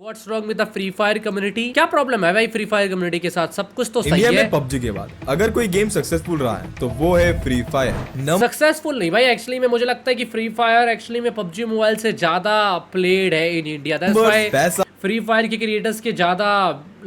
What's wrong with the Free Fire community? क्या problem है भाई फ्री फायर कम्युनिटी के साथ? सब कुछ तो सही इंडिया है। में पबजी के बाद अगर कोई गेम सक्सेसफुल रहा है तो वो है फ्री फायर। सक्सेसफुल नहीं भाई, एक्चुअली में मुझे लगता है कि फ्री फायर एक्चुअली में पबजी मोबाइल से ज्यादा प्लेड है in India. That's why free fire के क्रिएटर्स के ज्यादा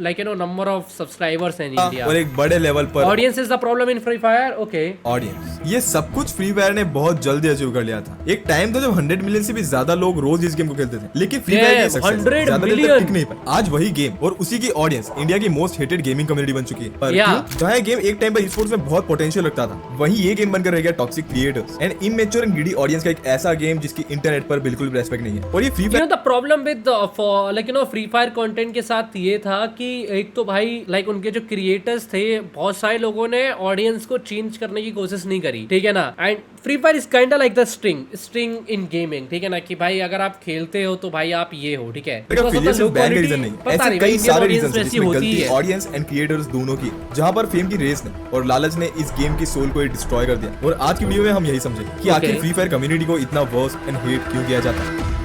लाइक नंबर ऑफ सब्सक्राइबर्स हैं इन इंडिया और एक बड़े लेवल पर audience is the problem in free fire. Okay, audience ये सब कुछ फ्री फायर ने बहुत जल्दी अचीव कर लिया था। एक टाइम था जब 100 मिलियन से भी ज्यादा लोग रोज इस गेम को खेलते थे, लेकिन फ्री फायर की सक्सेस 100 ज्यादा देर तक मिलियन टिक नहीं पाई। आज वही गेम और उसी की ऑडियंस इंडिया की मोस्ट हेटेड गेमिंग कम्युनिटी बन चुकी है। पर जहाँ गेम एक टाइम पर ई-स्पोर्ट्स में बहुत पोटेंशियल रखता था, वहीं ये गेम बनकर रह गया toxic creators and immature and greedy audience का एक ऐसा गेम जिसकी इंटरनेट पर बिल्कुल भी रेस्पेक्ट नहीं है। और ये free fire the problem with like free fire content के साथ ये था कि एक तो भाई लाइक उनके जो क्रिएटर्स थे, बहुत सारे लोगों ने ऑडियंस को चेंज करने की कोशिश नहीं करी, ठीक है ना। And free fire is kind like the string in gaming, ठीक है ना, कि भाई अगर आप खेलते हो तो भाई आप ये हो, ठीक है। ऐसे कई सारे रीजंस हैं जिसमें गलती ऑडियंस एंड क्रिएटर्स दोनों की, जहां पर फेम की रेस ने और लालच ने इस गेम की सोल को डिस्ट्रॉय कर दिया। और आज की वीडियो में हम यही समझे कि आखिर फ्री फायर कम्युनिटी को इतना वर्स एंड हेट क्यों किया जाता है।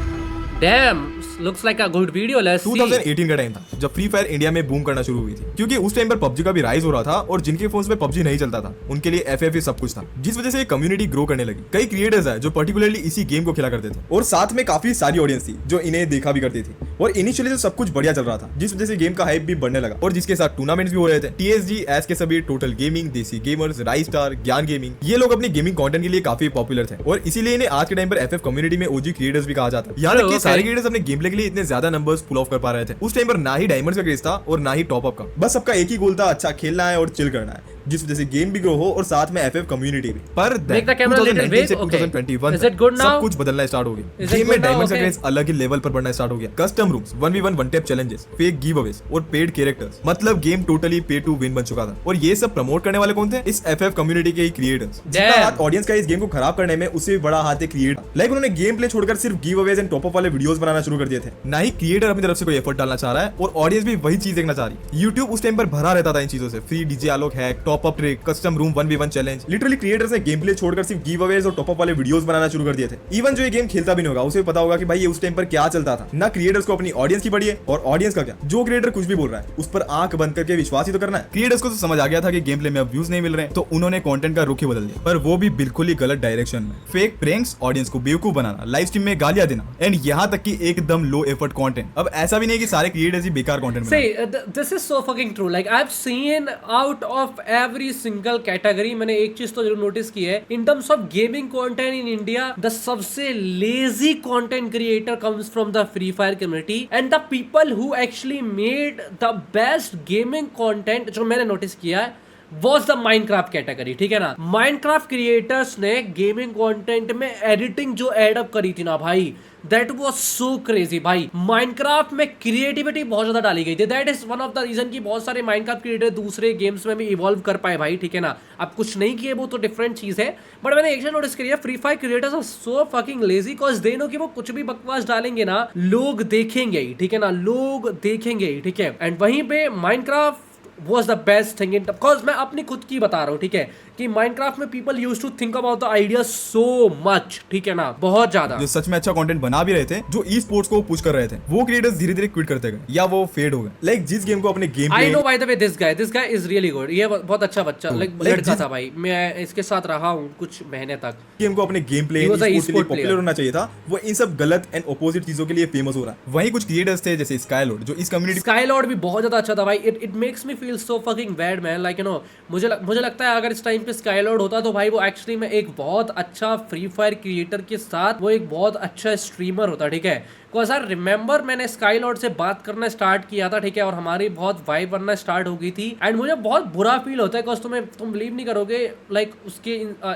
Dam, looks like a good video, let's see। 2018 का टाइम था जब फ्री फायर इंडिया में बूम करना शुरू हुई थी, क्योंकि उस टाइम पर पबजी का भी राइज हो रहा था और जिनके फोन्स में पबजी नहीं चलता था उनके लिए एफएफ ही सब कुछ था, जिस वजह से ये कम्युनिटी ग्रो करने लगी। कई क्रिएटर्स है जो पर्टिकुलरली इसी गेम को खेला करते थे और साथ में काफी सारी ऑडियंस थी जो इन्हें देखा भी करती थी। और इनिशियली तो सब कुछ बढ़िया चल रहा था, जिस वजह से गेम का हाइप भी बढ़ने लगा और जिसके साथ टूर्नामेंट्स भी हो रहे थे। टीएसजी, एस के सभी, टोटल गेमिंग, देसी गेमर्स, राइज स्टार, ज्ञान गेमिंग, ये लोग अपनी गेमिंग कंटेंट के लिए काफी पॉपुलर थे और इसीलिए इन्हें आज के टाइम पर एफएफ कम्युनिटी में ओजी क्रिएटर्स भी कहा जाता है। यहाँ तक कि सारे क्रिएटर्स अपने गेम प्ले के लिए इतने ज्यादा नंबर्स पुल ऑफ कर पा रहे थे। उस टाइम पर ना ही डायमंड्स का क्रेज था और ना ही टॉप अप का, बस सबका एक ही गोल था, अच्छा खेलना है और चिल करना है, जिस वजह से गेम भी ग्रो हो और साथ में एफएफ कम्युनिटी भी। पर 2019 से 2021 सब कुछ बदलना स्टार्ट हो गया। गेम में डायमंड्स का क्रेज अलग ही लेवल पर बढ़ना स्टार्ट हो गया। Custom rooms, 1v1 one tap challenges, fake giveaways और पेड कैरेक्टर्स, मतलब गेम टोटली पे टू विन बन चुका था। और ये सब प्रमोट करने वाले कौन थे? इस एफएफ कम्युनिटी के ही क्रिएटर्स। जितना हाथ ऑडियंस का इस गेम को खराब करने में, उससे बड़ा हाथ है क्रिएटर। लाइक उन्होंने गेम प्ले छोड़कर सिर्फ गिवअवेज एंड टॉप अप वाले वीडियोस बनाना शुरू कर दिए थे। ना ही क्रिएटर अपनी तरफ से कोई एफर्ट डालना चाह रहा है और ऑडियंस भी वही चीज देखना चाह रही है। यूट्यूब उस टाइम पर भरा रहता था इन चीजों से, free DJ Alok hack, top up trick, custom room 1v1 challenge. Literally creators ने गेम प्ले छोड़कर सिर्फ गिवअवेज और टॉप अप वाले वीडियोस बनाना शुरू कर दिए थे। इवन जो ये गेम खेलता भी नहीं होगा उसे पता होगा कि भाई ये उस टाइम पर क्या चलता था। ना क्रिएटर्स को अपनी ऑडियंस की पड़ी है और ऑडियंस का क्या, जो क्रिएटर कुछ भी बोल रहा है उस पर आंख बंद करके विश्वास ही तो करना है। क्रिएटर्स को तो समझ आ गया था कि गेम प्ले में अब व्यूज नहीं मिल रहे हैं, तो उन्होंने कंटेंट का रुख ही बदल दिया, पर वो भी बिल्कुल ही गलत डायरेक्शन में। फेक प्रैंक्स, ऑडियंस को बेवकूफ बनाना, लाइव स्ट्रीम में गालियां देना एंड यहाँ तक कि एकदम लो एफर्ट कंटेंट। अब ऐसा भी नहीं कि सारे क्रिएटर्स ही बेकार कंटेंट बनाते हैं। This is so fucking true. Like I have seen out of every single category, मैंने एक चीज तो जरूर नोटिस की है, in terms of gaming content in India the सबसे lazy content creator comes from the free fire community and the people who actually made the best gaming content जो मैंने नोटिस किया है was the Minecraft कैटेगरी, ठीक है ना। Minecraft creators ने gaming content में एडिटिंग जो एड अप करी थी ना भाई, दैट वाज सो क्रेजी भाई। Minecraft में क्रिएटिविटी बहुत ज्यादा डाली गई थी। That is one of the reason कि बहुत सारे Minecraft क्रिएटर दूसरे गेम्स में भी इवॉल्व कर पाए भाई, ठीक है ना। अब कुछ नहीं किए वो तो डिफरेंट चीज है, बट मैंने एक चीज नोटिस करी है, free fire creators are so fucking lazy because they know कि वो कुछ भी बकवास डालेंगे ना लोग देखेंगे ही, ठीक है ना, लोग देखेंगे ही, ठीक है। एंड वहीं पे Minecraft was the best thing in because मैं अपनी खुद की बता रहा हूँ, ठीक है, कि Minecraft में people used to think about the idea so much, ठीक है ना, बहुत ज्यादा। जो सच में अच्छा कंटेंट बना भी रहे थे, जो ई स्पोर्ट्स को पुश कर रहे थे, वो क्रिएटर्स धीरे धीरे क्विट करते गए या वो फेड हो गए। लाइक जिस गेम को अपने game I know by the way this guy is really good, ये बहुत अच्छा बच्चा लाइक लड़का था भाई, मैं इसके साथ रहा हूँ कुछ महीने तक। गेम को अपने गेम प्ले के लिए पॉपुलर होना चाहिए था, वो इन सब गलत एंड ऑपोजिट चीजों के लिए फेमस हो रहा है। वहीं कुछ क्रिएटर्स थे जैसे स्काईलॉर्ड, जो इस कम्युनिटी स्काईलॉर्ड भी बहुत ज्यादा अच्छा था भाई। It makes me feel so fucking bad man, like you no, मुझे लगता है अगर इस टाइम पे स्काईलॉर्ड होता तो भाई वो एक्चुअली में एक बहुत अच्छा फ्री फायर क्रिएटर के साथ वो एक बहुत अच्छा स्ट्रीमर होता, ठीक है। बिकॉज आई रिमेंबर मैंने स्काईलॉर्ड से बात करना स्टार्ट किया था, ठीक है, और हमारी बहुत वाइब बनना स्टार्ट हो गई थी एंड मुझे बहुत बुरा फील होता है बिकॉज तुम बिलीव नहीं करोगे, लाइक उसके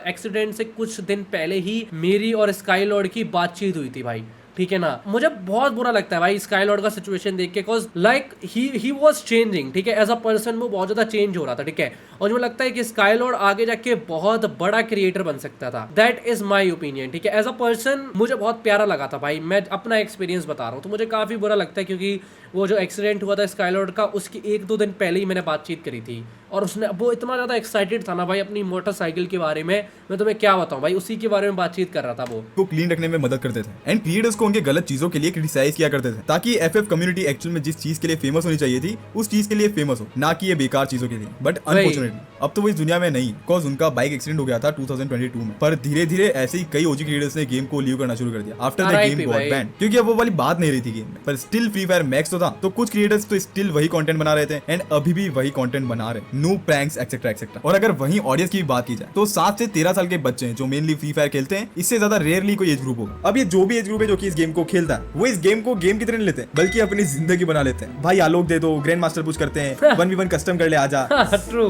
एक्सीडेंट से कुछ दिन पहले ही मेरी और स्काईलॉर्ड की बातचीत हुई थी भाई, ठीक है ना। मुझे बहुत बुरा लगता है भाई स्काईलॉर्ड का सिचुएशन देख के, because like he was changing, ठीक है, एज अ पर्सन वो बहुत ज्यादा चेंज हो रहा था, ठीक है। और मुझे लगता है कि स्काईलॉर्ड आगे जाके बहुत बड़ा क्रिएटर बन सकता था। दैट इज माई ओपिनियन, ठीक है। एज अ पर्सन मुझे बहुत प्यारा लगा था भाई, मैं अपना एक्सपीरियंस बता रहा हूँ, तो मुझे काफी बुरा लगता है क्योंकि वो जो एक्सीडेंट हुआ था स्काईलॉर्ड का उसकी 1-2 दिन पहले ही मैंने बातचीत करी थी और उसने वो इतना ज़्यादा एक्साइटेड था ना भाई अपनी मोटरसाइकिल के बारे में, मैं तुम्हें क्या बताऊं भाई, उसी के बारे में बातचीत कर रहा था। वो क्लीन रखने में मदद करते थे एंड क्रिएटर्स को उनके गलत चीजों के लिए क्रिटिसाइज किया करते थे, ताकि एफएफ कम्युनिटी एक्चुअल में जिस चीज के लिए फेमस होनी चाहिए थी उस चीज के लिए फेमस हो, ना कि ये बेकार चीजों के लिए। बट अनफॉर्चुनेटली अब तो वो इस दुनिया में नहीं, बिकॉज उनका बाइक एक्सीडेंट हो गया था 2022 में। पर धीरे धीरे ऐसे ही कई ओजी क्रिएटर्स ने गेम को लीव करना शुरू कर दिया after the game got ban, क्योंकि अब वो वाली बात नहीं रही थी गेम में। पर स्टिल फ्री फायर मैक्स तो था, तो कुछ क्रिएटर्स तो स्टिल वही कंटेंट बना रहे थे एंड अभी भी वही कंटेंट बना रहे, नो प्रैंक्स एक्सेट्रा एक्सेट्रा। और अगर वही ऑडियंस की बात की जाए तो 7 से 13 साल के बच्चे हैं जो मेनली फ्री फायर खेलते हैं, इससे ज्यादा रेयरली कोई एज ग्रुप होगा। अब ये जो भी एज ग्रुप है जो कि इस गेम को खेलता है, वो इस गेम को गेम की तरह नहीं लेते हैं, बल्कि अपनी जिंदगी बना लेते हैं। भाई आलोक दे दो, ग्रैंड मास्टर पुश करते हैं, 1v1 कस्टम कर ले आजा। ट्रू।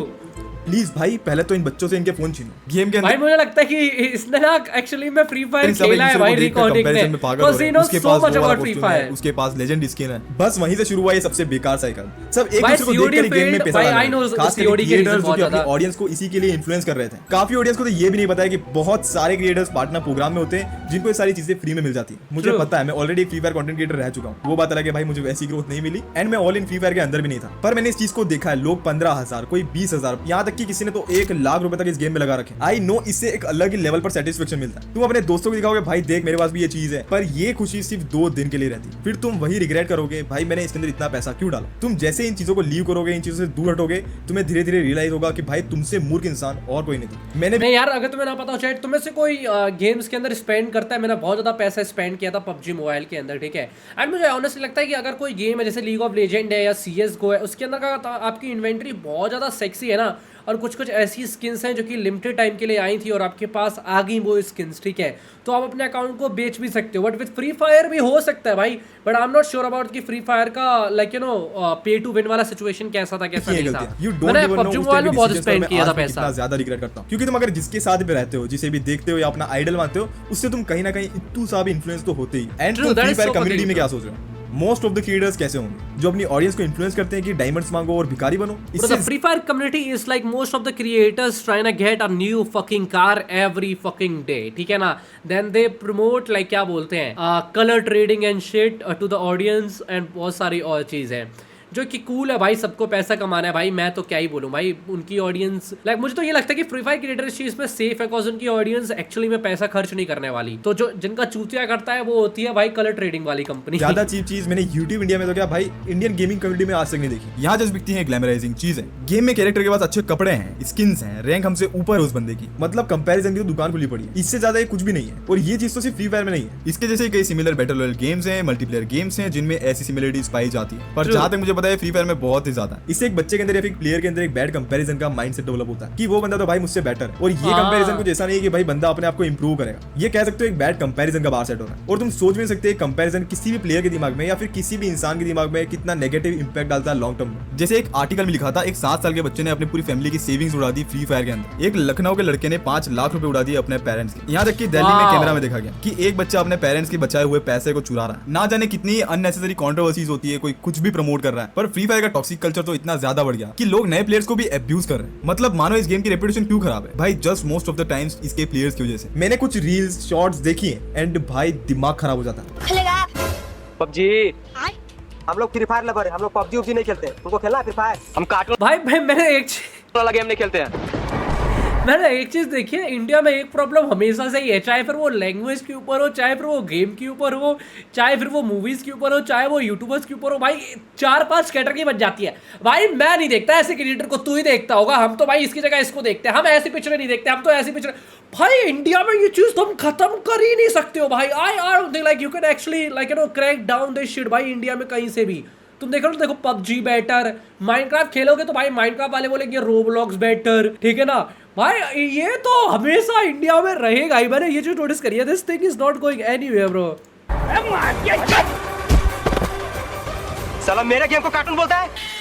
प्लीज भाई पहले तो इन बच्चों से इनके फोन छीनो। गेम के अंदर भाई मुझे लगता है कि इसने ना एक्चुअली में फ्री फायर खेला है भाई रिकॉर्डिंग में, because he knows so much about Free Fire। उसके पास लेजेंड स्किन है, बस वहीं से शुरू हुआ ये सबसे बेकार साइकिल। सब एक दूसरे को देखकर गेम में पैसा लगा रहे हैं, खास करके क्रिएटर्स जो कि अपनी ऑडियंस को इसी के लिए इन्फ्लुएंस कर रहे थे। काफी ऑडियंस को तो ये भी नहीं पता है कि बहुत सारे क्रिएटर्स पार्टनर प्रोग्राम में होते हैं जिनको ये सारी चीजें फ्री में मिल जाती है। मुझे पता है, मैं already free fire content creator रह चुका हूँ। वो बात अलग है भाई, मुझे वैसी ग्रोथ नहीं मिली एंड मैं ऑल इन फ्री फायर के अंदर भी नहीं था, पर मैंने इस चीज को देखा है। लोग 15,000, कोई 20,000, यहाँ तक कि किसी ने तो 1 लाख रुपए तक इस गेम में लगा रखे। आई नो इससे एक अलग ही लेवल पर सेटिस्फेक्शन मिलता है। तुम अपने दोस्तों को दिखाओगे भाई देख मेरे पास भी ये चीज है, पर ये खुशी सिर्फ 2 दिन के लिए रहती है, फिर तुम वही रिग्रेट करोगे भाई मैंने इसके अंदर इतना पैसा क्यों डाला। तुम जैसे इन चीजों को लीव करोगे, इन चीजों से दूर हटोगे, तुम्हें धीरे धीरे रियलाइज होगा कि भाई तुमसे मूर्ख इंसान और कोई नहीं था। मैंने नहीं यार, अगर तुम्हें ना पता हो शायद तुम्हें से कोई गेम्स के अंदर स्पेंड करता है, मैंने बहुत ज्यादा पैसा स्पेंड किया था पबजी मोबाइल के अंदर, ठीक है। एंड मुझे ऑनेस्टली लगता है कि अगर कोई गेम है जैसे लीग ऑफ लेजेंड है या CS:GO है, उसके अंदर का आपकी इन्वेंटरी बहुत ज्यादा सेक्सी है ना, और कुछ कुछ ऐसी स्किन्स हैं जो कि लिमिटेड टाइम के लिए आई थी और आपके पास आ गई वो स्किन्स, ठीक है, तो आप अपने अकाउंट को बेच भी सकते हो। बट विद फ्री फायर भी हो सकता है भाई, but I am not sure about कि फ्री फायर का लाइक यू नो पे टू विन वाला सिचुएशन कैसा था कैसा नहीं था। मैंने पबजी मोबाइल में बहुत स्पेंड किया था पैसा, ज्यादा रिग्रेट करता हूं, क्योंकि तुम अगर जिसके साथ भी रहते हो, जिसे भी देखते हो या अपना आइडल मानते हो, उससे तुम कहीं ना कहीं इतू सा भी इन्फ्लुएंस तो होते ही। एंड तुम फ्री फायर कम्युनिटी में क्या सोच रहे हो? मोस्ट ऑफ द क्रिएटर्स कैसे होंगे जो अपनी ऑडियंस को इन्फ्लुएंस करते हैं कि डायमंड्स मांगो और भिखारी बनो। इससे free fire community is like most of the creators trying to get a new fucking car every fucking day, ठीक है ना। देन दे प्रमोट लाइक क्या बोलते हैं colour trading and shit to the audience and बहुत सारी और चीजें जो कि कूल है भाई, सबको पैसा कमाना है भाई, मैं तो क्या ही बोलूं भाई। उनकी ऑडियंस लाइक मुझे तो ये लगता है कि फ्री फायर क्रिएटर इस चीज में सेफ है, बिकॉज उनकी ऑडियंस एक्चुअली में पैसा खर्च नहीं करने वाली। तो जो जिनका चूतिया करता है वो होती है भाई कलर ट्रेडिंग वाली कंपनी। ज्यादा चीप चीज मैंने यूट्यूब इंडिया में तो क्या भाई इंडियन गेमिंग कम्युनिटी में आज तक नहीं देखी। यहाँ जस्ट बिकती है ग्लैमराइजिंग चीजें। गेम में कैरेक्टर के पास अच्छे कपड़े हैं, स्किन्स हैं, रैंक हमसे ऊपर है उस बंदे की, मतलब कंपैरिजन की तो दुकान खुली पड़ी है। इससे ज्यादा कुछ भी नहीं है, और ये चीज तो सिर्फ फ्री फायर में नहीं है। इसके जैसे कई सिमिलर बैटल रॉयल गेम्स हैं, मल्टीप्लेयर गेम्स हैं जिनमें ऐसी सिमिलरिटीज पाई जाती है, पर जहां तक मुझे पता है फ्री फायर में बहुत ही ज्यादा। इससे एक बच्चे के अंदर या फिर प्लेयर के अंदर एक बैड कंपैरिजन का माइंडसेट डेवलप होता है कि वो बंदा तो भाई मुझसे बेटर, और ये कंपैरिजन कुछ ऐसा नहीं है कि भाई बंदा अपने आप को इंप्रूव करेगा। ये कह सकते हो एक बैड कंपैरिजन का बाहर सेट हो रहा है, और तुम सोच भी नहीं सकते कंपैरिजन किसी भी प्लेयर के दिमाग में या फिर किसी भी इंसान के दिमाग में कितना नेगेटिव इंपैक्ट डालता है लॉन्ग टर्म में। जैसे एक आर्टिकल में लिखा था, एक 7 साल के बच्चे ने अपनी पूरी फैमिली की सेविंग्स उड़ा दी फ्री फायर के अंदर। एक लखनऊ के लड़के ने 5 लाख रुपए उड़ा दिए अपने पेरेंट्स के। यहाँ तक कि दिल्ली में कैमरा में देखा गया कि एक बच्चा अपने पेरेंट्स के बचाए हुए पैसे को चुरा रहा है। ना जाने कितनी अननेसेसरी कंट्रोवर्सीज होती है, कोई कुछ भी प्रमोट कर रहा है, पर फ्री फायर का टॉक्सिक कल्चर तो इतना ज्यादा बढ़ गया कि लोग नए प्लेयर्स को भी अब्यूज कर रहे हैं। मतलब मानो इस गेम की रेपुटेशन क्यों खराब है भाई, just most of the times इसके प्लेयर्स की वजह से। मैंने कुछ रील्स शॉर्ट्स देखी हैं एंड भाई दिमाग खराब हो जाता है। पबजी हम लोग फ्री फायर लवर है, हम लोग पबजी उबजी नहीं खेलते। तुमको खेलना है फ्री फायर? हम कार्टून भाई मैंने एक वाला गेम नहीं खेलते हैं। मैंने एक चीज देखी है, इंडिया में एक प्रॉब्लम हमेशा से ही है, चाहे फिर वो लैंग्वेज के ऊपर हो, चाहे फिर वो गेम के ऊपर हो, चाहे फिर वो मूवीज के ऊपर हो, चाहे वो यूट्यूबर्स के ऊपर हो, भाई 4-5 कैटेगरी बन जाती है। भाई मैं नहीं देखता ऐसे क्रिएटर को, तू ही देखता होगा। हम तो भाई इसकी जगह इसको देखते हैं, हम ऐसी पिक्चरें नहीं देखते, हम तो ऐसी पिक्चर। भाई इंडिया में ये चीज तुम खत्म कर ही नहीं सकते हो भाई। I don't think like you can actually like you no crack down this shit भाई इंडिया में कहीं से भी। तुम देखो तो देखो पबजी बेटर, माइनक्राफ्ट खेलोगे तो भाई माइनक्राफ्ट वाले बोलेंगे रोब्लॉक्स बेटर, ठीक है ना भाई। ये तो हमेशा इंडिया में रहेगा ही। मैंने ये जो नोटिस करी है, this thing is not going anywhere bro. साला मेरे गेम को कार्टून बोलता है।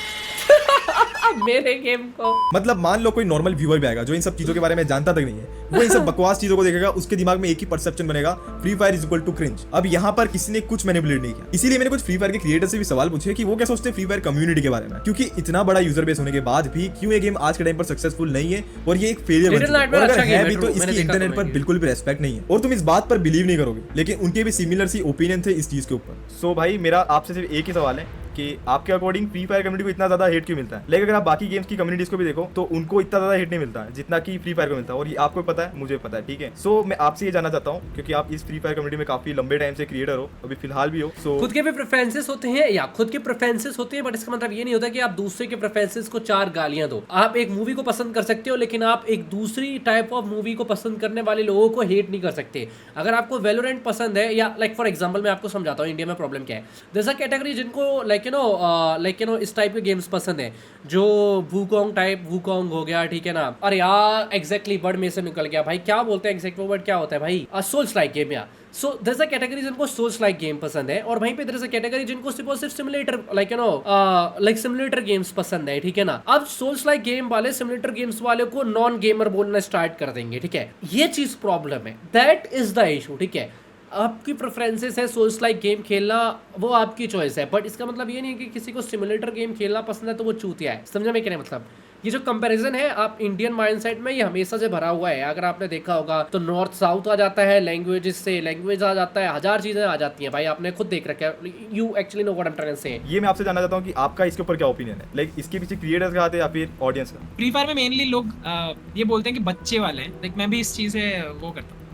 मेरे गेम को मतलब मान लो कोई नॉर्मल व्यूअर भी आएगा जो इन सब चीजों के बारे में जानता तक नहीं है, वो इन सब बकवास चीजों को देखेगा, उसके दिमाग में एक ही परसेप्शन बनेगा, free fire is equal to cringe. अब यहाँ पर किसी ने कुछ मैनिपुलेट नहीं किया। इसीलिए मैंने कुछ फ्री फायर के क्रिएटर से भी सवाल पूछे कि वो क्या सोचते हैं फ्री फायर कम्युनिटी के बारे में, क्योंकि इतना बड़ा यूजर बेस होने के बाद भी क्यों ये गेम आज के टाइम पर सक्सेसफुल नहीं है और ये एक फेलियर बन चुका है। और अगर है भी तो इसकी इंटरनेट पर बिल्कुल भी रेस्पेक्ट नहीं है, और तुम इस बात पर बिलीव नहीं करोगे, लेकिन उनके भी सिमिलर सी ओपिनियन थे इस चीज के ऊपर। सो भाई मेरा आपसे सिर्फ एक ही सवाल है कि आपके अकॉर्डिंग फ्री फायर कम्युनिटी को इतना ज्यादा हेट क्यों मिलता है। लेकिन अगर आप बाकी गेम्स की कम्युनिटीज को भी देखो तो उनको इतना ज्यादा हेट नहीं मिलता है जितना कि फ्री फायर को मिलता है, और ये आपको पता है, मुझे पता है, ठीक है। सो मैं आपसे ये जानना चाहता हूँ, क्योंकि आप इस फ्री फायर कम्युनिटी में काफी लंबे टाइम से क्रिएटर हो, अभी फिलहाल भी हो, सो खुद के भी प्रेफरेंसेस होते हैं या खुद के प्रेफरेंसेस होते हैं, बट इसका मतलब ये नहीं होता कि आप दूसरे के प्रेफरेंसेस को 4 गालियां दो। आप एक मूवी को पसंद कर सकते हो, लेकिन आप एक दूसरी टाइप ऑफ मूवी को पसंद करने वाले लोगों को हेट नहीं कर सकते। अगर आपको वैलोरेंट पसंद है, या लाइक फॉर एग्जांपल मैं आपको समझाता हूँ इंडिया में प्रॉब्लम क्या है। जैसा कैटेगरी जिनको लाइक यू नो इस टाइप के गेम्स पसंद है, जो वूकोंग टाइप, वूकोंग हो गया, ठीक है ना। अरे यार एग्जैक्टली वर्ड में से निकल गया भाई, क्या बोलते हैं एग्जैक्ट वर्ड क्या होता है भाई, सोल्स लाइक गेम। या so there is a category जिनको सोल्स लाइक गेम पसंद है, और वहीं पे देयर इज अ कैटेगरी जिनको सिर्फ और सिर्फ simulator like you know like simulator games पसंद है, ठीक है ना। अब सोल्स लाइक गेम वाले सिमुलेटर गेम्स वाले को नॉन गेमर बोलना स्टार्ट कर देंगे, ठीक है। ये चीज प्रॉब्लम है, दैट इज द इशू, ठीक है। आपकी प्रेफरेंसेस है सोल्स लाइक गेम खेलना, वो आपकी चॉइस है, बट इसका मतलब ये नहीं है कि किसी को सिमुलेटर गेम खेलना पसंद है तो वो चूतिया है। समझा मैं क्या मतलब। ये जो कंपैरिजन है आप इंडियन माइंडसेट में, ये हमेशा से भरा हुआ है। अगर आपने देखा होगा तो नॉर्थ साउथ आ जाता है, लैंग्वेजेस से लैंग्वेज आ जाता है, हजार चीजें आ जाती हैं भाई, आपने खुद देख रखा है। You actually know what I am trying to say. ये मैं आपसे जानना चाहता हूँ कि आपका इसके ऊपर क्या ओपिनियन है, लाइक इसके पीछे क्रिएटर्स का हाथ है या फिर ऑडियंस का। फ्री फायर में मेनली लोग ये बोलते हैं कि बच्चे वाले हैं, लाइक मैं भी इस चीज़ से वो करता हूँ,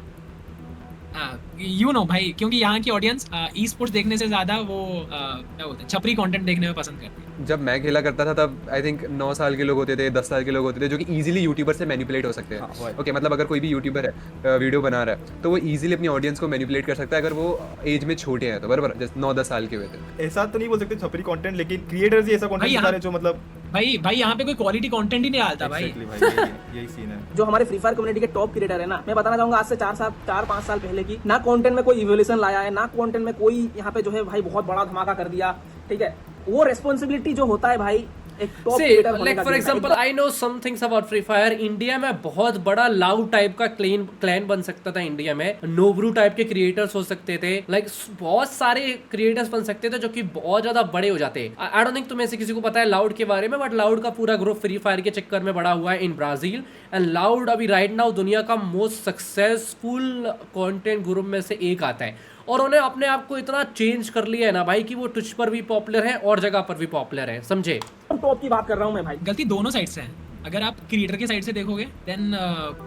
यू नो भाई, क्योंकि यहाँ की ऑडियंस ई स्पोर्ट्स देखने से ज़्यादा वो क्या बोलते हैं छपरी कंटेंट देखने में पसंद करती है। जब मैं खेला करता था तब आई थिंक 9 साल के लोग होते थे, 10 साल के लोग होते थे जो कि इजीली यूट्यूबर से मैनिपुलेट हो सकते हैं। ओके मतलब अगर कोई भी यूट्यूबर है वीडियो बना रहा है तो वो इजीली अपनी ऑडियंस को मैनिपुलेट कर सकता है अगर वो एज में छोटे हैं तो, बराबर, जैसे 9-10 साल के हुए थे। ऐसा तो नहीं बोल सकते छपरी कंटेंट, लेकिन क्रिएटर्स ही ऐसा कंटेंट बता रहे हैं जो मतलब भाई यहाँ पे कोई क्वालिटी कंटेंट ही नहीं आता भाई। Exactly भाई, यही सीन है। जो हमारे फ्री फायर कम्युनिटी के टॉप क्रिएटर है ना, मैं बताना चाहूंगा आज से 4-5 साल पहले की ना कंटेंट में कोई इवोल्यूशन लाया है, ना कंटेंट में कोई यहाँ पे जो है भाई बहुत बड़ा धमाका कर दिया, ठीक है। वो रेस्पॉन्सिबिलिटी जो होता है भाई एक टॉप क्रिएटर होने का, for example I know some things about free fire. India में बहुत बड़ा लाउड टाइप का क्लैन बन सकता था इंडिया में, नोब्रू टाइप के क्रिएटर्स हो सकते थे, लाइक बहुत सारे क्रिएटर्स बन सकते थे जो कि बहुत ज्यादा बड़े हो जाते। आई डोंट थिंक तुम्हें से किसी को पता है लाउड के बारे में, बट लाउड का पूरा ग्रुप फ्री फायर के चक्कर में बड़ा हुआ है इन ब्राजील, एंड लाउड अभी राइट नाउ दुनिया का मोस्ट सक्सेसफुल कंटेंट ग्रुप में से एक आता है, और उन्हें अपने आप को इतना चेंज कर लिया है ना भाई कि वो ट्विच पर भी पॉपुलर है और जगह पर भी पॉपुलर है, समझे। टॉप की बात कर रहा हूँ मैं भाई। गलती दोनों साइड से है। अगर आप क्रिएटर के साइड से देखोगे देन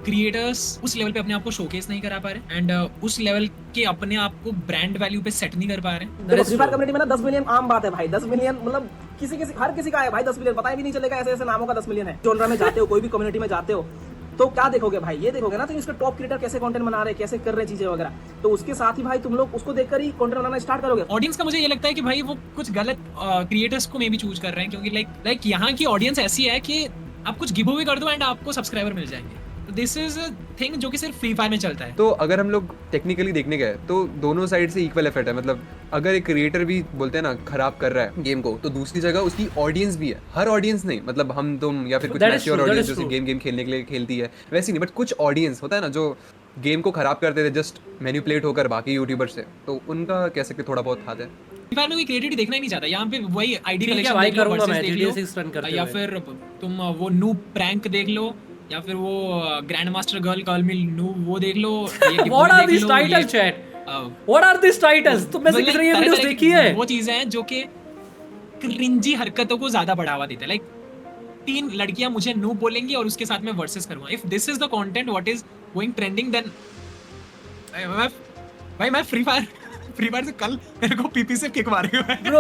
क्रिएटर्स उस लेवल पे अपने आप को शोकेस नहीं करा पा रहे, एंड उस लेवल के अपने आप को ब्रांड वैल्यू पे सेट नहीं कर पा रहे। देखो फ्री फायर कम्युनिटी में ना 10 मिलियन आम बात है भाई। 10 मिलियन मतलब हर किसी का है भाई 10 मिलियन, पता भी नहीं चलेगा ऐसे ऐसे नामों का 10 मिलियन है। जोनरा में जाते हो, कोई भी कम्युनिटी में जाते हो तो क्या देखोगे भाई, ये देखोगे ना तो इसके टॉप क्रिएटर कैसे कंटेंट बना रहे हैं, कैसे कर रहे हैं चीजें वगैरह, तो उसके साथ ही भाई तुम लोग उसको देखकर ही कंटेंट बनाना स्टार्ट करोगे। ऑडियंस का मुझे ये लगता है कि भाई वो कुछ गलत क्रिएटर्स को मे भी चूज कर रहे हैं, क्योंकि लाइक यहाँ की ऑडियंस ऐसी है कि आप कुछ गिव अवे कर दो एंड आपको सब्सक्राइबर मिल जाएंगे। तो दिस इज अ थिंग जो कि सिर्फ फ्री फायर में चलता है। तो अगर हम लोग टेक्निकली देखने गए तो दोनों साइड से इक्वल इफेक्ट है। मतलब अगर एक क्रिएटर भी बोलते हैं ना खराब कर रहा है गेम को, तो दूसरी जगह उसकी ऑडियंस भी है। हर ऑडियंस नहीं, मतलब हम तुम या फिर कुछ मैच्योर ऑडियंस जो गेम खेलने के लिए खेलती है वैसी नहीं, बट कुछ ऑडियंस होता है ना जो गेम को खराब करते थे जस्ट मैनिपुलेट होकर बाकी यूट्यूबर से, तो उनका कह सकते थोड़ा बहुत हाथ है। फ्री फायर में कोई क्रिएटिविटी देखना ही नहीं चाहता। यहाँ पे वही आईडी ठीक है कलेक्शन भाई, देख लो, करूंगा मैं versus GTA देख 6 रन करते लो, या हुए। फिर तुम वो नूब प्रैंक देख लो, या फिर वो grand master girl call me noob वो देख लो। What are this title chat, what are this titles? तुमने से किसी ने ये वीडियोस देखी है? वो चीजें हैं जो कि क्रिंजी हरकतों को ज्यादा बढ़ावा देते हैं। लाइक 3 लड़कियां मुझे नूब बोलेंगी और उसके साथ मैं वर्सेस करूंगा। If this is the content what is going trending, then भाई मैं फ्री फायर से कल मेरे को पीपी से किक मारे हुए। Bro,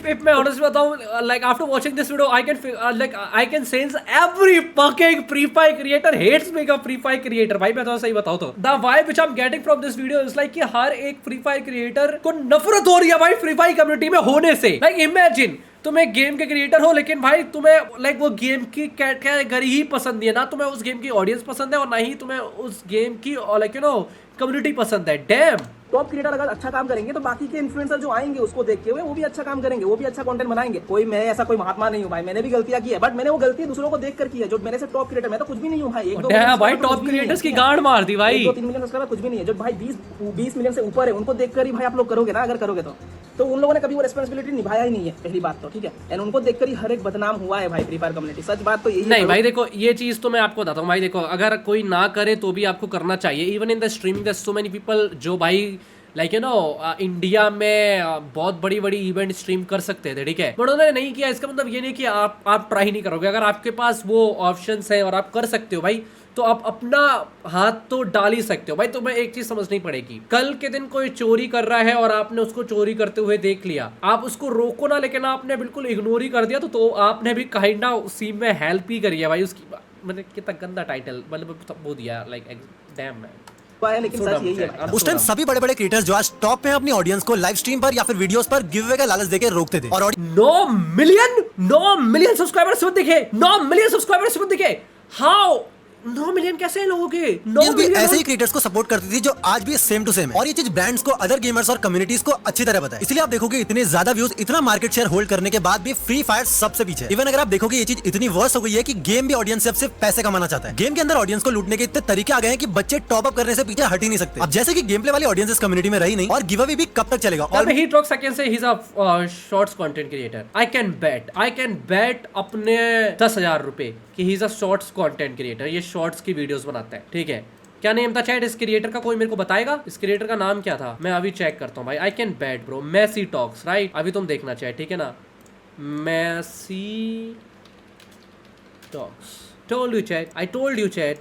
if मैं honest बताऊं, like after watching this video, I can sense every fucking Free Fire creator hates me का Free Fire creator। भाई मैं तो सही बताऊं तो the vibe which I'm getting from this video is like कि हर एक Free Fire creator को नफरत हो रही है भाई Free Fire community में होने से। Like imagine तुम एक गेम के क्रिएटर हो, लेकिन भाई तुम्हें लाइक वो गेम की कैटेगरी ही पसंद नहीं है, ना तुम्हें उस गेम की ऑडियंस पसंद है और ना ही तुम्हें उस गेम की लाइक यू नो कम्युनिटी पसंद है। डैम। टॉप क्रिएटर अगर अच्छा काम करेंगे तो बाकी के इन्फ्लुएंसर जो आएंगे उसको देख के वो भी अच्छा काम करेंगे, वो भी अच्छा कंटेंट बनाएंगे। कोई मैं ऐसा कोई महात्मा नहीं हूँ भाई, मैंने भी गलतियां की है, बट मैंने वो गलती दूसरों को देख कर की है। जो मेरे से टॉप क्रिएटर, मैं तो कुछ भी नहीं हूँ भाई। भाई टॉप क्रिएटर्स की गांड मार दी भाई। 2-3 मिलियन सब्सक्राइबर कुछ भी नहीं है। जो भाई 20 मिलियन से ऊपर है उनको देखकर ही भाई आप लोग करोगे ना, अगर करोगे तो उन लोगों ने कभी वो रेस्पॉन्सिबिलिटी निभाया ही नहीं है, पहली बात तो, ठीक है। एंड उनको देखकर ही हर एक बदनाम हुआ है भाई फ्री फायर कम्युनिटी। सच बात तो यही नहीं भाई, देखो ये चीज तो मैं आपको बताता हूँ भाई। देखो अगर कोई ना करे तो भी आपको करना चाहिए। Even in the streaming there so many people जो भाई लाइक यू नो इंडिया में बहुत बड़ी बड़ी इवेंट स्ट्रीम कर सकते थे, ठीक है, बट उन्होंने नहीं किया। इसका मतलब ये नहीं कि आप ट्राई नहीं करोगे। अगर आपके पास वो ऑप्शंस है और आप कर सकते हो भाई, तो आप अपना हाथ तो डाल ही सकते हो भाई। तो मैं एक चीज समझनी पड़ेगी, कल के दिन कोई चोरी कर रहा है और आपने उसको चोरी करते हुए देख लिया, आप उसको रोको ना, लेकिन आपने बिल्कुल इग्नोर ही कर दिया, तो आपने भी काइंड ऑफ उसी में हेल्प ही करी है भाई उसकी। मतलब कितना गंदा टाइटल मतलब वो दिया, लाइक डैम मैन। है, लेकिन सच यही है। उस टाइम सभी बड़े बड़े क्रिएटर्स जो आज टॉप पे हैं अपनी ऑडियंस को लाइव स्ट्रीम पर या फिर वीडियोस पर गिव अवे का लालच देके रोकते थे। और 9 मिलियन सब्सक्राइबर्स दिखे, 9 मिलियन सब्सक्राइबर्स दिखे। हाउ 9 मिलियन कैसे लोगों के? 9 भी मिलियन ऐसे ही क्रिएटर्स को सपोर्ट करती थी जो आज भी सेम टू सेम है। और ये चीज ब्रांड्स को, अदर गेमर्स और कम्युनिटीज को अच्छी तरह पता है। इसलिए आप देखोगे इतने ज्यादा व्यूज, इतना मार्केट शेयर होल्ड करने के बाद भी फ्री फायर सबसे पीछे। इवन अगर आप देखोगे ये चीज इतनी वर्स हो गई है कि गेम भी ऑडियंस से अब सिर्फ पैसे कमाना चाहता है। गेम के अंदर ऑडियंस को लूटने के इतने तरीके आ गए हैं कि बच्चे टॉप अप करने से पीछे हट ही नहीं सकते। अब जैसे कि गेम प्ले वाली ऑडियंस इस कम्युनिटी में रही नहीं और गिव अवे भी कब तक चलेगा। और he talks again say he's a shorts content creator. I can bet अपने 10,000 रुपए कि he's a shorts content creator. ये shorts की वीडियोस बनाता है, ठीक है। क्या नेम था चैट इस क्रिएटर का? कोई मेरे को बताएगा इस क्रिएटर का नाम क्या था? मैं अभी चेक करता हूँ भाई। I can bet bro, messy talks, right? अभी तुम देखना चैट, ठीक है ना? Messy talks. Told you chat, I told you chat,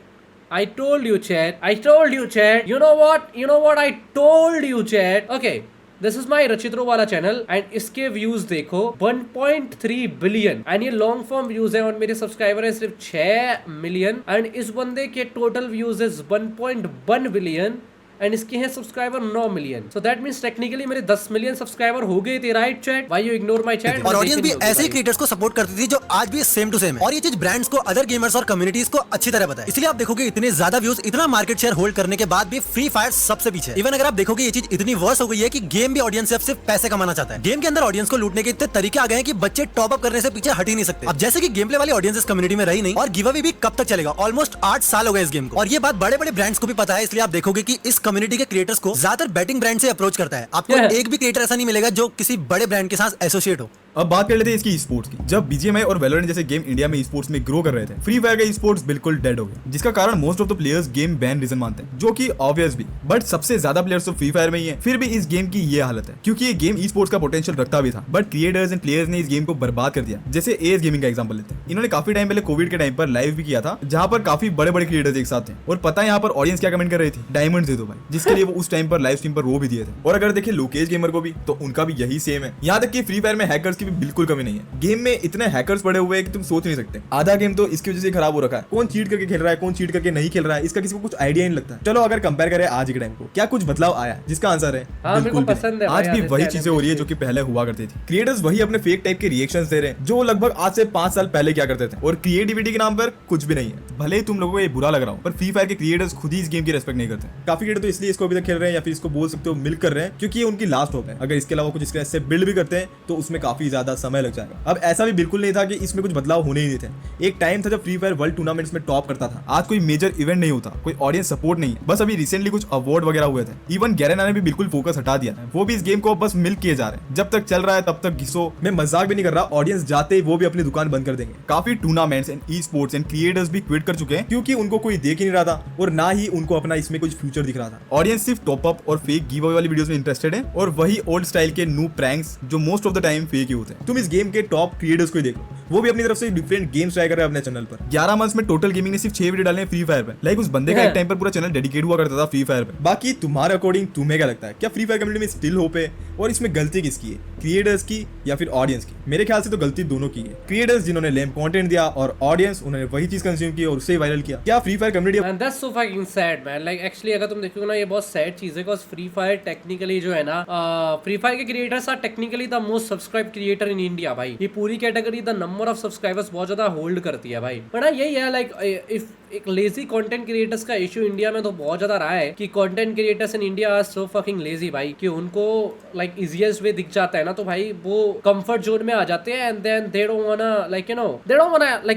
I told you chat. You know what I told you chat. Okay, this is my रचित्रो वाला channel and इसके views देखो 1.3 billion and ये लॉन्ग फॉर्म व्यूज है और मेरे subscriber है सिर्फ 6 million and इस बंदे के टोटल व्यूज है 1.1 बिलियन एंड इसके हैं subscriber 9 million. So that means technically मेरे 10 मिलियन सब्सक्राइबर हो गए थे, right chat? Why you ignore my chat? और ऑडियंस भी ऐसे ही क्रिएटर्स को सपोर्ट करती थी जो आज भी सेम टू सेम है। और ये चीज ब्रांड्स को, अदर गेमर्स और कम्युनिटीज को अच्छी तरह पता है। इसलिए आप देखोगे इतने ज्यादा व्यूज, इतना मार्केट शेयर होल्ड करने के बाद भी फ्री फायर सबसे पीछे। इवन अगर आप देखोगे ये चीज इतनी वर्स हो गई है कि गेम भी ऑडियंस से अब सिर्फ पैसे कमाना चाहता है। गेम के अंदर ऑडियंस को लूटने के इतने तरीके आ गए हैं कि बच्चे टॉप अप करने से पीछे हट ही नहीं सकते। अब जैसे कि गेम प्ले वाली ऑडियंस इस कम्युनिटी में रही नहीं और गिव अवे भी कब तक चलेगा। ऑलमोस्ट 8 साल हो गए इस गेम को। और ये बात बड़े बड़े ब्रांड्स को भी पता है। इसलिए आप देखोगे कि इस कम्युनिटी के क्रिएटर्स को ज्यादातर बैटिंग ब्रांड से अप्रोच करता है। आपको एक भी क्रिएटर ऐसा नहीं मिलेगा जो किसी बड़े ब्रांड के साथ एसोसिएट हो। अब बात कर लेते हैं इसकी स्पोर्ट्स की। जब बीजीएमआई और वैलोरेंट जैसे गेम इंडिया में स्पोर्ट्स में ग्रो कर रहे थे, फ्री फायर का स्पोर्ट्स बिल्कुल डेड हो गया, जिसका कारण most of the players game ban reason मानते हैं, जो कि ऑब्वियस भी। बट सबसे ज्यादा प्लेयर्स तो फ्री फायर में ही है, फिर भी इस गेम की ये हालत है क्योंकि ये गेम स्पोर्ट्स का पोटेंशियल रखता भी था, बट क्रिएटर्स एंड प्लेयर्स ने इस गेम को बर्बाद कर दिया। जैसे एएस गेमिंग का एग्जांपल लेते हैं। इन्होंने काफी टाइम पहले कोविड के टाइम पर लाइव भी किया था, जहां पर काफी बड़े बड़े क्रिएटर्स एक साथ थे। और पता है यहाँ पर ऑडियंस क्या कमेंट कर रही थी? डायमंड दे दो भाई, जिसके लिए वो उस टाइम पर लाइव स्ट्रीम पर रो भी दिए थे। और अगर देखें लोकेश गेमर को भी, तो उनका भी यही सेम है। यहाँ तक कि फ्री फायर में हैकर्स की भी बिल्कुल कमी नहीं है। गेम में इतने हैकर्स पड़े हुए हैं कि तुम सोच नहीं सकते। आधा गेम तो इसकी वजह से खराब हो रखा है। कौन चीट करके खेल रहा है, कौन चीट करके नहीं खेल रहा है, इसका किसी को कुछ आइडिया नहीं लगता। चलो अगर कंपेयर करें आज के टाइम को, क्या कुछ बदलाव आया? जिसका आंसर है बिल्कुल भी। आज भी वही चीजें हो रही है जो कि पहले हुआ करती थी। क्रिएटर्स वही अपने फेक टाइप के रिएक्शंस दे रहे हैं जो लगभग आज से 5 साल पहले क्या करते थे। और क्रिएटिविटी के नाम पर कुछ भी नहीं है। भले ही तुम लोगों को ये बुरा लग रहा हो, पर फ्री फायर के क्रिएटर्स खुद ही इस गेम की रेस्पेक्ट नहीं करते। काफी क्रिएटर तो इसलिए इसको अभी तक खेल रहे हैं, या फिर इसको बोल सकते हो मिल्क कर रहे हैं, क्योंकि ये उनकी लास्ट होप है। अगर इसके अलावा कुछ इसके ऐसे बिल्ड भी करते हैं तो उसमें काफी ज्यादा समय लग जाएगा। अब ऐसा भी बिल्कुल नहीं था कि इसमें कुछ बदलाव होने ही नहीं थे। एक टाइम था जब फ्री फायर वर्ल्ड टूर्नामेंट्स में टॉप करता था। आज कोई मेजर इवेंट नहीं होता, कोई ऑडियंस सपोर्ट नहीं है। बस अभी रिसेंटली कुछ अवार्ड वगैरह हुए थे। इवन गैरेना ने भी बिल्कुल फोकस हटा दिया है। वो भी इस गेम को बस मिल्क किए जा रहे हैं। जब तक चल रहा है तब तक घिसो। मैं मजाक भी नहीं कर रहा, ऑडियंस जाते ही वो भी अपनी दुकान बंद कर देंगे। काफी tournaments and e sports and creators भी क्विट कर चुके हैं क्योंकि उनको कोई देख ही नहीं रहा था और ना ही उनको अपना इसमें कुछ फ्यूचर दिख रहा था। ऑडियंस सिर्फ टॉप अप और फेक गिव अवे वाली वीडियोस में इंटरेस्टेड है और वही ओल्ड स्टाइल के न्यू प्रैंक्स जो most of the time fake ही होते हैं। तुम इस गेम के टॉप क्रिएटर्स को ही देख लो, वो भी अपनी तरफ से डिफरेंट गेम्स ट्राई कर रहे हैं अपने चैनल पर। 11 मंथ्स में टोटल गेमिंग ने सिर्फ 6 वीडियो डाले हैं फ्री फायर पे। लाइक उस बंदे का एक टाइम पर पूरा चैनल डेडिकेट हुआ करता था फ्री फायर पे। बाकी तुम्हारे अकॉर्डिंग तुम्हें क्या लगता है? क्या फ्री फायर कम्युनिटी में स्टिल होप है? और इसमें गलती किसकी है, क्रिएटर्स की या फिर ऑडियंस की? मेरे ख्याल से तो गलती दोनों की है। क्रिएटर्स जिन्होंने लेम कंटेंट दिया और ऑडियंस उन्होंने वही चीज कंज्यूम की और उसे वायरल किया। क्या free fire community and that's so fucking sad man. Like actually अगर तुम देखोगे ना, ये बहुत सैड चीज है। बिकॉज़ फ्री फायर टेक्निकली जो है ना, फ्री फायर के creators are technically the most subscribe creator in India भाई। ये पूरी category the number of subscribers बहुत ज्यादा होल्ड करती है भाई। बट यही है, लाइक इफ एक लेजी कंटेंट क्रिएटर्स का इशू इंडिया में तो बहुत ज्यादा रहा है कि content creators in India are so fucking lazy भाई, कि उनको लाइक इजीएस्ट वे दिख जाता है ना, तो भाई वो कंफर्ट जोन में आ जाते हैं and then they don't wanna like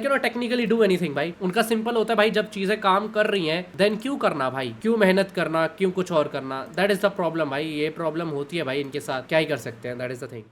you know technically do anything भाई। उनका सिंपल होता है भाई, जब चीजें काम कर रही हैं देन क्यों करना भाई, क्यों मेहनत करना, क्यों कुछ और करना। दैट इज द प्रॉब्लम भाई। ये प्रॉब्लम होती है भाई इनके साथ, क्या ही कर सकते हैं। That is the thing.